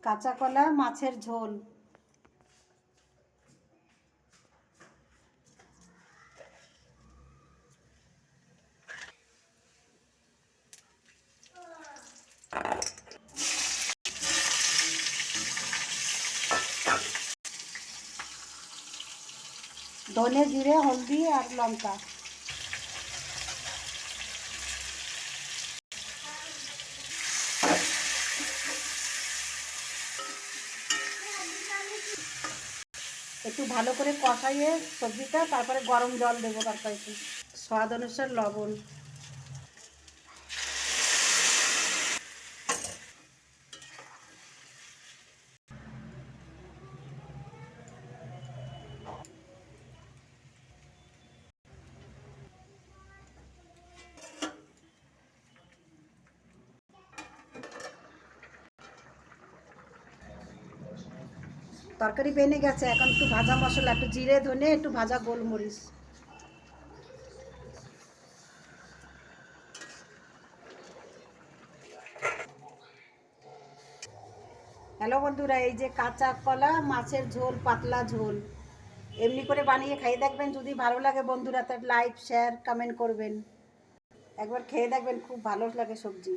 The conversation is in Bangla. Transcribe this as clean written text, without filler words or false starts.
কাঁচা কলা মাছের ঝোল। ধনে জিরে হলদি আর লঙ্কা। একটু ভালো করে কষাইয়ে সবজিটা, তারপরে গরম জল দেবো তরকারিতে। স্বাদ অনুসারে লবণ। তরকারি বেনে গেছে, এখন একটু ভাজা মশলা, একটু জিরে ধনে, একটু ভাজা গোলমরিচ। হ্যালো বন্ধুরা, এই যে কাঁচা কলা মাছের ঝোল, পাতলা ঝোল এমনি করে বানিয়ে খাইয়ে দেখবেন। যদি ভালো লাগে বন্ধুরা, তার লাইক শেয়ার কমেন্ট করবেন। একবার খেয়ে দেখবেন, খুব ভালো লাগে সবজি।